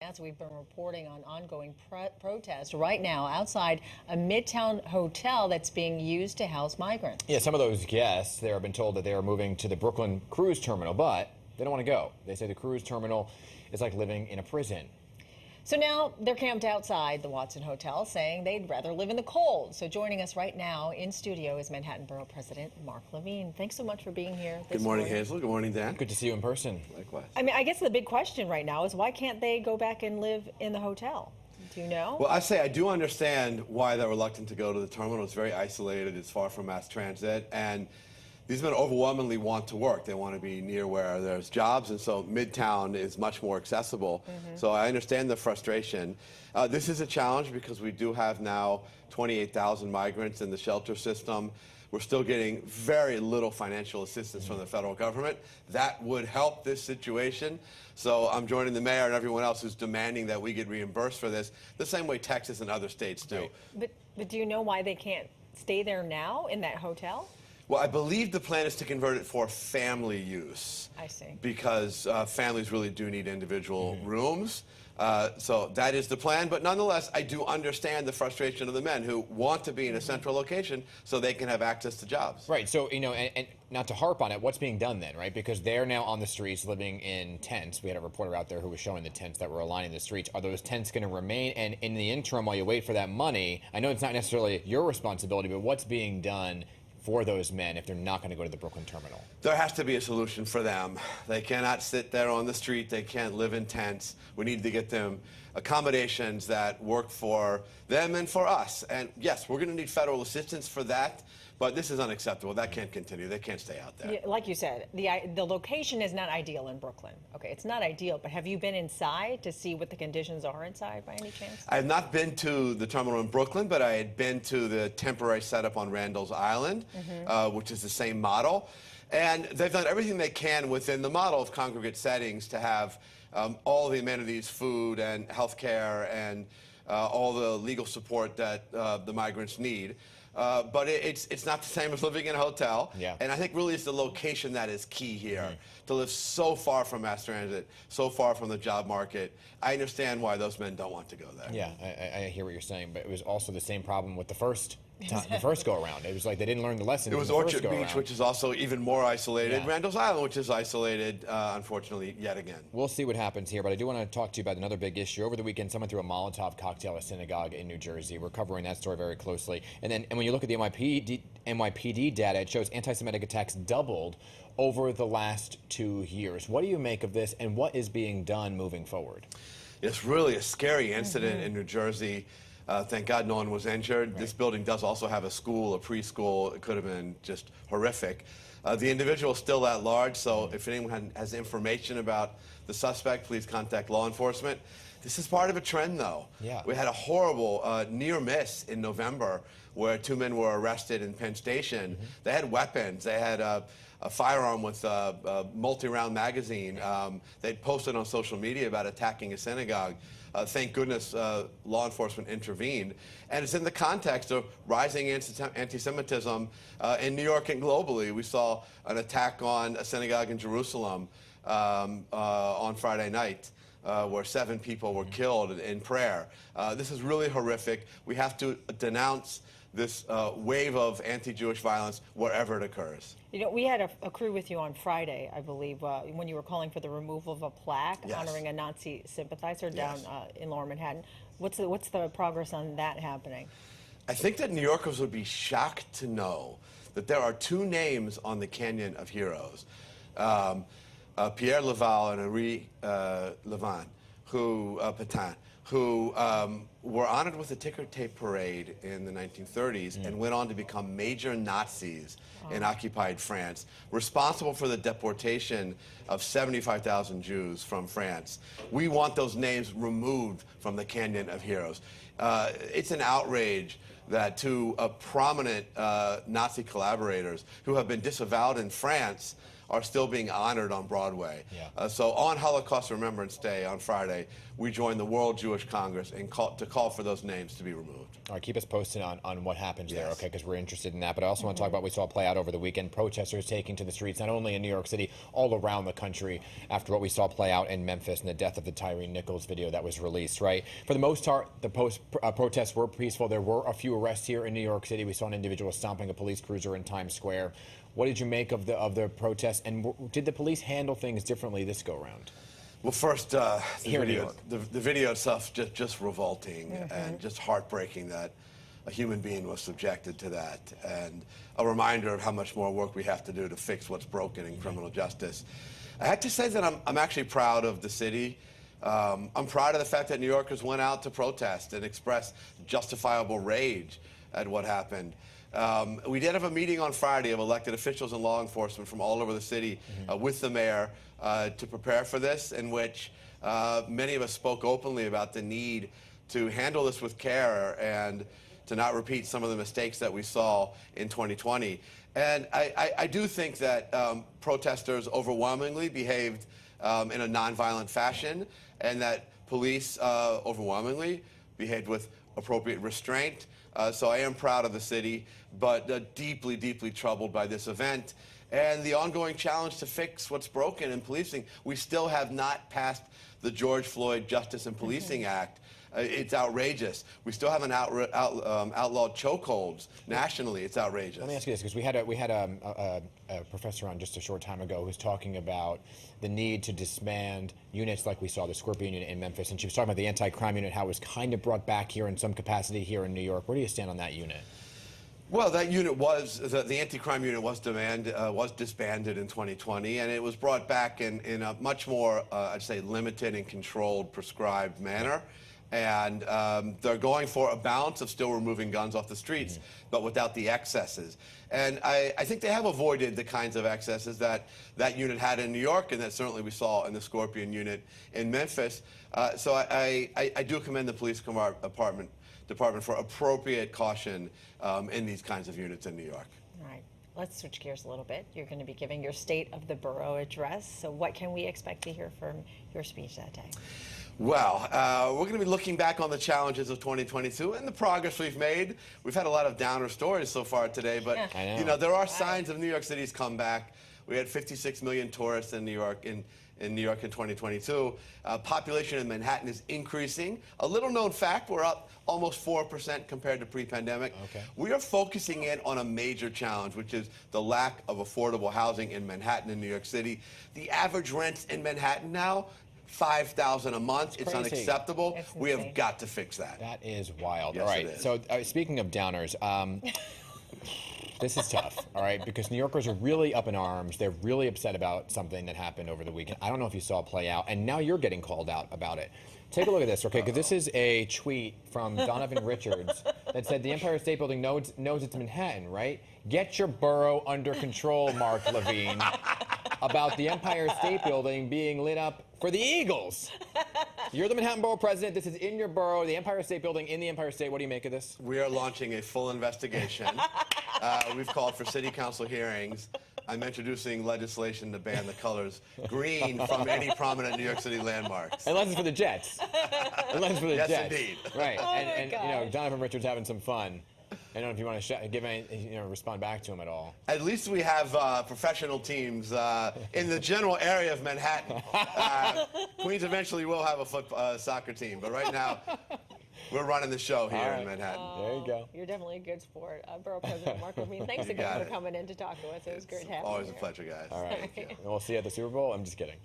As we've been reporting on ongoing protests right now outside a Midtown hotel that's being used to house migrants. Yeah, some of those guests there have been told that they are moving to the Brooklyn cruise terminal, but they don't want to go. They say the cruise terminal is like living in a prison. So now they're camped outside the Watson Hotel, saying they'd rather live in the cold. So joining us right now in studio is Manhattan Borough President Mark Levine. Thanks so much for being here. Good morning, Hazel. Good morning, Dan. Good to see you in person. Likewise. I mean, I guess the big question right now is why can't they go back and live in the hotel? Do you know? Well, I do understand why they're reluctant to go to the terminal. It's very isolated. It's far from mass transit. And these men overwhelmingly want to work. They want to be near where there's jobs, and so Midtown is much more accessible. So I understand the frustration. This is a challenge because we do have now 28,000 migrants in the shelter system. We're still getting very little financial assistance from the federal government. That would help this situation. So I'm joining the mayor and everyone else who's demanding that we get reimbursed for this, the same way Texas and other states do. But do you know why they can't stay there now in that hotel? Well, I believe the plan is to convert it for family use. I see. Because families really do need individual rooms. So that is the plan. But nonetheless, I do understand the frustration of the men who want to be in a central location so they can have access to jobs. Right. So, you know, and not to harp on it, what's being done then, right? Because they're now on the streets living in tents. We had a reporter out there who was showing the tents that were lining the streets. Are those tents going to remain? And in the interim, while you wait for that money, I know it's not necessarily your responsibility, but what's being done for those men if they're not going to go to the Brooklyn terminal? There has to be a solution for them. They cannot sit there on the street. They can't live in tents. We need to get them accommodations that work for them and for us. And yes, we're going to need federal assistance for that, but this is unacceptable. That can't continue. They can't stay out there. Yeah, like you said, the location is not ideal in Brooklyn. Okay, it's not ideal, but have you been inside to see what the conditions are inside by any chance? I have not been to the terminal in Brooklyn, but I had been to the temporary setup on Randall's Island, which is the same model. And they've done everything they can within the model of congregate settings to have all the amenities, food and health care and all the legal support that the migrants need. But it's not the same as living in a hotel. Yeah. And I think really it's the location that is key here. To live so far from mass transit, so far from the job market. I understand why those men don't want to go there. Yeah, I hear what you're saying, but it was also the same problem with the first go around. It was like they didn't learn the lesson. It was Orchard Beach, which is also even more isolated. Yeah. Randall's Island, which is isolated, unfortunately, yet again. We'll see what happens here, but I do want to talk to you about another big issue. Over the weekend, someone threw a Molotov cocktail at a synagogue in New Jersey. We're covering that story very closely. And when you look at the NYPD data, it shows anti-Semitic attacks doubled over the last 2 years. What do you make of this, and what is being done moving forward? It's really a scary incident in New Jersey. Thank God no one was injured. This building does also have a school, a preschool. It could have been just horrific. The individual is still at large, so if anyone has information about the suspect, please contact law enforcement. This is part of a trend, though. Yeah. We had a horrible near miss in November where 2 men were arrested in Penn Station. They had weapons. They had a firearm with a multi-round magazine. They'd posted on social media about attacking a synagogue. Thank goodness law enforcement intervened. And it's in the context of rising anti-Semitism in New York and globally. We saw an attack on a synagogue in Jerusalem on Friday night. Where 7 people were killed in prayer. This is really horrific. We have to denounce this wave of anti-Jewish violence wherever it occurs. You know, we had a crew with you on Friday, I believe, when you were calling for the removal of a plaque honoring a Nazi sympathizer down in Lower Manhattan. What's the progress on that happening? I think that New Yorkers would be shocked to know that there are 2 names on the Canyon of Heroes. Pierre Laval and Henri Levin, Petain, who were honored with a ticker tape parade in the 1930s and went on to become major Nazis in occupied France, responsible for the deportation of 75,000 Jews from France. We want those names removed from the Canyon of Heroes. It's an outrage that 2 prominent Nazi collaborators who have been disavowed in France are still being honored on Broadway. Yeah. So on Holocaust Remembrance Day on Friday, we join the World Jewish Congress and to call for those names to be removed. All right, keep us posted on what happens there, Yes. okay, because we're interested in that. But I also want to talk about what we saw play out over the weekend. Protesters taking to the streets, not only in New York City, all around the country after what we saw play out in Memphis and the death of the Tyree Nichols video that was released, right? For the most part, the protests were peaceful. There were a few arrests here in New York City. We saw an individual stomping a police cruiser in Times Square. What did you make of the protests, and did the police handle things differently this go-around? Well, first, the Here in New video, York. the video itself just revolting and just heartbreaking that a human being was subjected to that, and a reminder of how much more work we have to do to fix what's broken in criminal justice. I have to say that I'm actually proud of the city. I'm proud of the fact that New Yorkers went out to protest and express justifiable rage at what happened. We did have a meeting on Friday of elected officials and law enforcement from all over the city with the mayor to prepare for this, in which many of us spoke openly about the need to handle this with care and to not repeat some of the mistakes that we saw in 2020. And I do think that protesters overwhelmingly behaved in a nonviolent fashion, and that police overwhelmingly behaved with appropriate restraint. So I am proud of the city, but deeply, deeply troubled by this event and the ongoing challenge to fix what's broken in policing. We still have not passed the George Floyd Justice and Policing Act. It's outrageous. We still haven't outlawed chokeholds nationally. It's outrageous. Let me ask you this, because we had a professor on just a short time ago who's talking about the need to disband units like we saw the Scorpion unit in Memphis, and she was talking about the anti-crime unit, how it was kind of brought back here in some capacity here in New York. Where do you stand on that unit? Well, that unit the anti-crime unit was disbanded in 2020, and it was brought back in a much more, I'd say, limited and controlled, prescribed manner. And they're going for a balance of still removing guns off the streets, but without the excesses. And I think they have avoided the kinds of excesses that unit had in New York, and that certainly we saw in the Scorpion unit in Memphis. So I do commend the police department for appropriate caution in these kinds of units in New York. All right, let's switch gears a little bit. You're going to be giving your State of the Borough address. So what can we expect to hear from your speech that day? Well, we're going to be looking back on the challenges of 2022 and the progress we've made. We've had a lot of downer stories so far today, but you know, there are signs of New York City's comeback. We had 56 million tourists in New York in 2022. Population in Manhattan is increasing. A little known fact, we're up almost 4% compared to pre-pandemic. Okay. We are focusing in on a major challenge, which is the lack of affordable housing in Manhattan and New York City. The average rents in Manhattan now, $5,000 a month. It's crazy. Unacceptable. It's We have insane. got to fix that. That is wild. Yes, All right, it is. so speaking of downers, this is tough, all right, because New Yorkers are really up in arms. They're really upset about something that happened over the weekend. I don't know if you saw it play out, and now you're getting called out about it. Take a look at this, okay, because this is a tweet from Donovan Richards that said, the Empire State Building knows it's Manhattan, right? Get your borough under control, Mark Levine, about the Empire State Building being lit up for the Eagles. You're the Manhattan Borough President. This is in your borough, the Empire State Building in the Empire State. What do you make of this? We are launching a full investigation. We've called for city council hearings. I'm introducing legislation to ban the colors green from any prominent New York City landmarks. Unless it's for the Jets. Unless it's for the Yes, Jets. indeed. Right. Oh and my you know, gosh. Donovan Richards having some fun. I don't know if you want to give any, respond back to him at all. At least we have professional teams in the general area of Manhattan. Queens eventually will have a soccer team, but right now we're running the show here All right. in Manhattan. There you go. You're definitely a good sport. Borough President Mark Levine, thanks You again got for it. coming in to talk to us. It was great having you. Always a here. pleasure, guys. All right. Thank you. We'll see you at the Super Bowl. I'm just kidding.